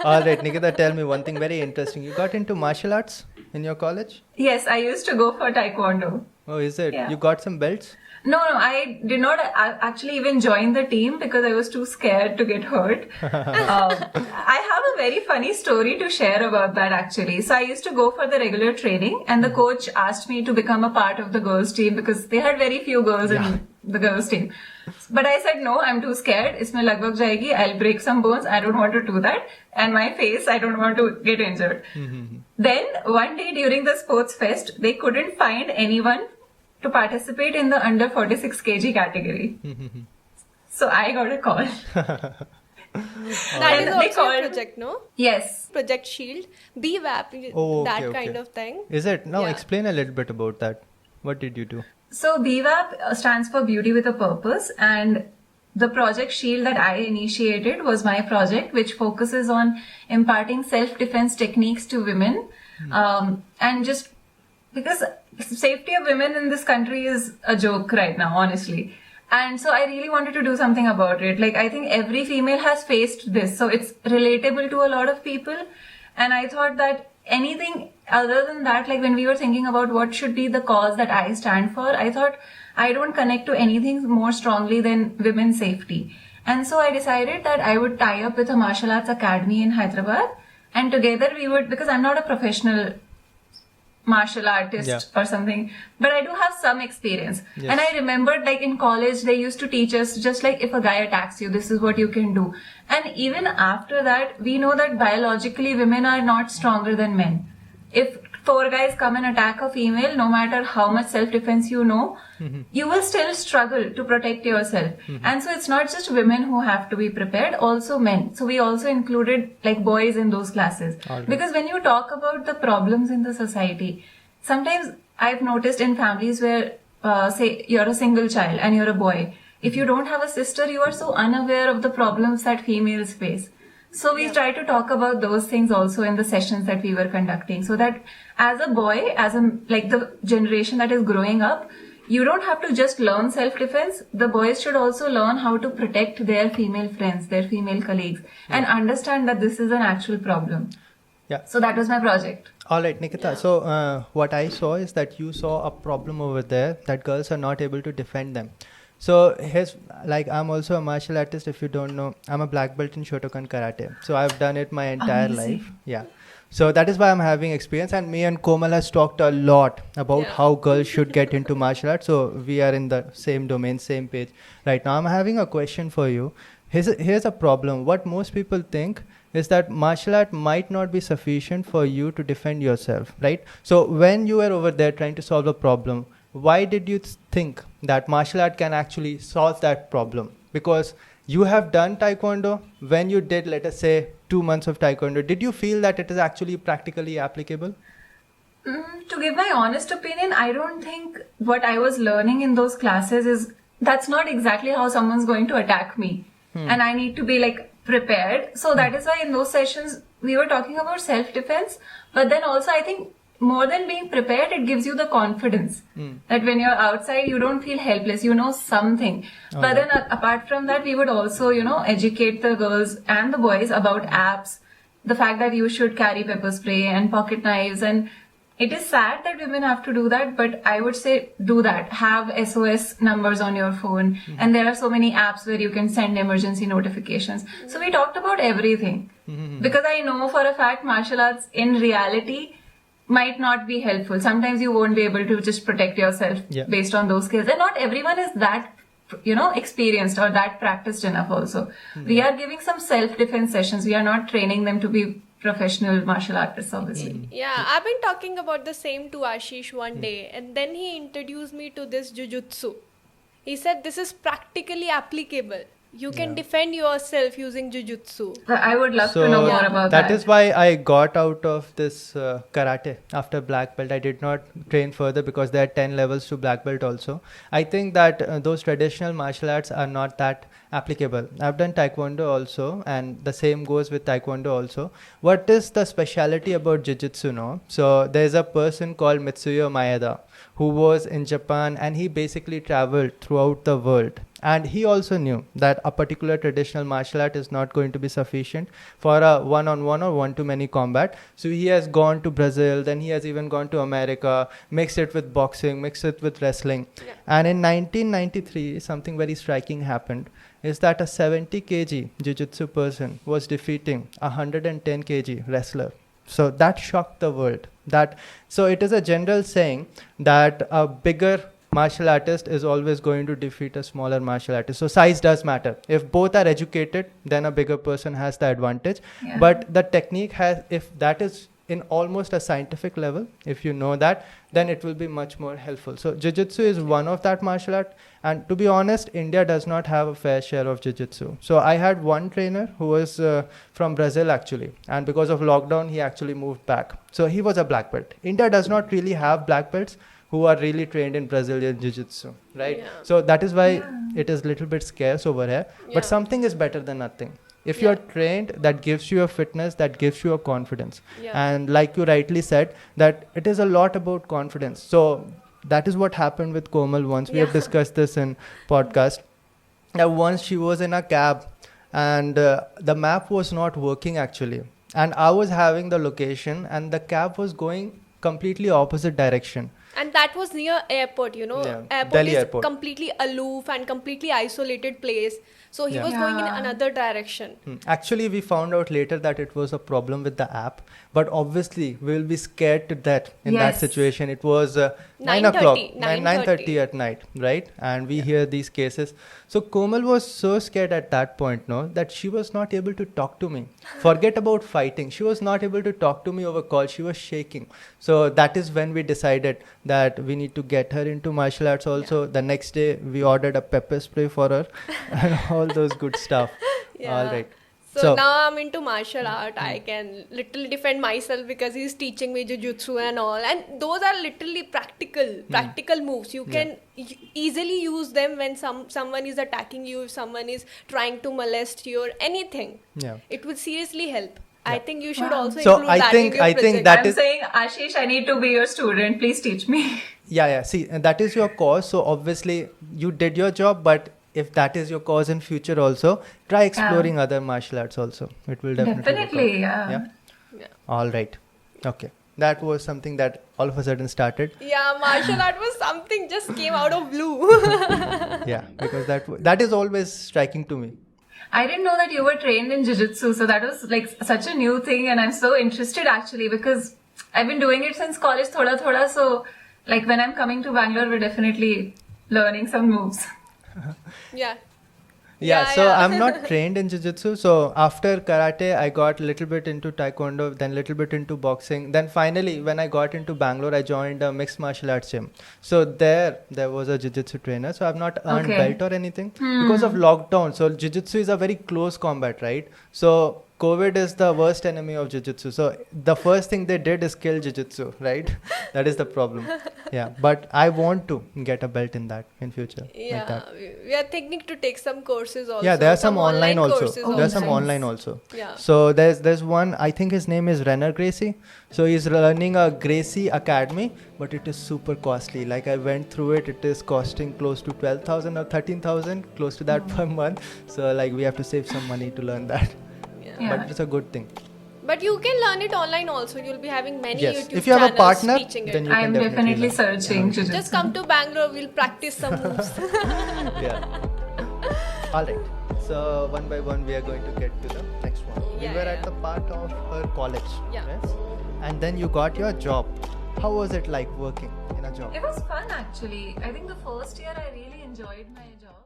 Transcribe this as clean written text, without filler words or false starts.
All right, Nikita, tell me one thing very interesting. You got into martial arts in your college? Yes, I used to go for taekwondo. Oh, is it? Yeah. You got some belts? No, I did not actually even join the team because I was too scared to get hurt. I have a very funny story to share about that actually. So I used to go for the regular training and the coach asked me to become a part of the girls team because they had very few girls in the girls team. But I said, no, I'm too scared. Isme lagbhag jayegi. I'll break some bones. I don't want to do that. And my face, I don't want to get injured. Then one day during the sports fest, they couldn't find anyone to participate in the under 46 kg category. So I got a call. That And is they also called- a project, no? Yes. Project Shield, BWAP, Oh, that okay, kind okay. of thing. Is it? Now Yeah. explain a little bit about that. What did you do? So BWAP stands for Beauty with a Purpose, and the project Shield that I initiated was my project, which focuses on imparting self-defense techniques to women, and just because safety of women in this country is a joke right now, honestly. And so I really wanted to do something about it. Like, I think every female has faced this, so it's relatable to a lot of people. And I thought that anything other than that, like when we were thinking about what should be the cause that I stand for, I thought I don't connect to anything more strongly than women's safety. And so I decided that I would tie up with a martial arts academy in Hyderabad, and together we would, because I'm not a professional martial artist or something, but I do have some experience. Yes. And I remembered, like in college, they used to teach us just like if a guy attacks you, this is what you can do. And even after that, we know that biologically women are not stronger than men. If 4 guys come and attack a female, no matter how much self-defense you know, you will still struggle to protect yourself. And so it's not just women who have to be prepared, also men. So we also included like boys in those classes. Alright. Because when you talk about the problems in the society, sometimes I've noticed in families where, say, you're a single child and you're a boy. If you don't have a sister, you are so unaware of the problems that females face. So we try to talk about those things also in the sessions that we were conducting, so that as a boy, as a like the generation that is growing up, you don't have to just learn self-defense. The boys should also learn how to protect their female friends, their female colleagues, and understand that this is an actual problem. Yeah. So that was my project. All right, Nikita. So what I saw is that you saw a problem over there that girls are not able to defend them. So here's, like, I'm also a martial artist. If you don't know, I'm a black belt in Shotokan Karate. So I've done it my entire Amazing. life. Yeah. So that is why I'm having experience. And me and Komal has talked a lot about how girls should get into martial arts. So we are in the same domain, same page. Right now, I'm having a question for you. Here's a problem. What most people think is that martial art might not be sufficient for you to defend yourself, right? So when you were over there trying to solve a problem, why did you think that martial art can actually solve that problem? Because you have done taekwondo. When you did, let us say, 2 months of taekwondo, did you feel that it is actually practically applicable? To give my honest opinion, I don't think what I was learning in those classes is, that's not exactly how someone's going to attack me. And I need to be like prepared. So that is why in those sessions, we were talking about self-defense. But then also I think more than being prepared, it gives you the confidence that when you're outside, you don't feel helpless, you know something. But then apart from that, we would also, educate the girls and the boys about apps, the fact that you should carry pepper spray and pocket knives. And it is sad that women have to do that, but I would say do that. Have SOS numbers on your phone. And there are so many apps where you can send emergency notifications. So we talked about everything. Because I know for a fact martial arts in reality might not be helpful. Sometimes you won't be able to just protect yourself based on those skills. And not everyone is that, experienced or that practiced enough also. We are giving some self-defense sessions. We are not training them to be professional martial artists, obviously. Yeah, I've been talking about the same to Ashish one day, and then he introduced me to this jujutsu. He said this is practically applicable. You can defend yourself using jujutsu. I would love to know more about that. That is why I got out of this karate after black belt. I did not train further because there are 10 levels to black belt also. I think that those traditional martial arts are not that applicable. I've done taekwondo also, and the same goes with taekwondo also. What is the speciality about jiu-jitsu, no? So there's a person called Mitsuyo Maeda who was in Japan, and he basically traveled throughout the world. And he also knew that a particular traditional martial art is not going to be sufficient for a one-on-one or one-to-many combat. So he has gone to Brazil, then he has even gone to America, mixed it with boxing, mixed it with wrestling. Yeah. And in 1993, something very striking happened, is that a 70 kg jiu-jitsu person was defeating a 110 kg wrestler. So that shocked the world. So it is a general saying that a bigger martial artist is always going to defeat a smaller martial artist. So size does matter. If both are educated, then a bigger person has the advantage. Yeah. But the technique has, if that is in almost a scientific level, if you know that, then it will be much more helpful. So jiu-jitsu is one of that martial art. And to be honest, India does not have a fair share of jiu-jitsu. So I had one trainer who was from Brazil actually. And because of lockdown, he actually moved back. So he was a black belt. India does not really have black belts who are really trained in Brazilian jiu-jitsu, right? Yeah. So that is why it is little bit scarce over here. Yeah. But something is better than nothing. If Yeah. you're trained, that gives you a fitness, that gives you a confidence. Yeah. And like you rightly said, that it is a lot about confidence. So that is what happened with Komal once. We have Yeah. discussed this in podcast. Now once she was in a cab and the map was not working actually. And I was having the location and the cab was going completely opposite direction. And that was near airport, you know. Yeah, Airport Delhi is airport. completely aloof and completely isolated place. So he Yeah. was going in Yeah. another direction. Actually, we found out later that it was a problem with the app. But obviously, we will be scared to death in that Yes. situation. It was 9 9:30, o'clock, 9:30. 9:30 at night, right? And we hear these cases. So Komal was so scared at that point, no, that she was not able to talk to me. Forget about fighting. She was not able to talk to me over call. She was shaking. So that is when we decided that we need to get her into martial arts also. The next day, we ordered a pepper spray for her and all those good stuff. Yeah. All right. So now I'm into martial art. I can literally defend myself because he's teaching me jujutsu and all. And those are literally practical moves. You can easily use them when someone is attacking you, if someone is trying to molest you or anything. Yeah. It will seriously help. I think you should Wow. also So include I that think- in your I think project. that I'm is- saying, Ashish, I need to be your student. Please teach me. Yeah. See, that is your cause. So obviously you did your job, but if that is your cause in future also, try exploring other martial arts also. It will definitely work out. Definitely, yeah. Yeah. Yeah. All right. Okay. That was something that all of a sudden started. Yeah, martial art was something just came out of blue. Yeah, because that is always striking to me. I didn't know that you were trained in jiu-jitsu, so that was like such a new thing, and I'm so interested actually because I've been doing it since college, thoda. So, like when I'm coming to Bangalore, we're definitely learning some moves. Yeah. Yeah, so yeah. I'm not trained in jiu-jitsu. So after karate, I got a little bit into taekwondo, then a little bit into boxing. Then finally, when I got into Bangalore, I joined a mixed martial arts gym. So there was a jiu-jitsu trainer. So I've not earned Okay. belt or anything because of lockdown. So jiu-jitsu is a very close combat, right? So COVID is the worst enemy of jiu-jitsu. So the first thing they did is kill jiu-jitsu, right? That is the problem. Yeah, but I want to get a belt in that in future. Like Yeah, that. we are thinking to take some courses also. Yeah, there are some online also. courses There are some also. online also. Yeah. So there's one, I think his name is Renner Gracie. So he's running a Gracie Academy, but it is super costly. Like I went through it, it is costing close to 12,000 or 13,000, close to that per month. So like we have to save some money to learn that. Yeah. But it's a good thing. But you can learn it online also. You'll be having many Yes. YouTube If you have a channels partner, teaching it. then you I'm can definitely learn. searching jiu-jitsu. Just come to Bangalore. We'll practice some moves. Yeah. All right. So one by one, we are going to get to the next one. Yeah, we were yeah. at the part of her college. Yeah. Yes. And then you got your job. How was it like working in a job? It was fun actually. I think the first year I really enjoyed my job.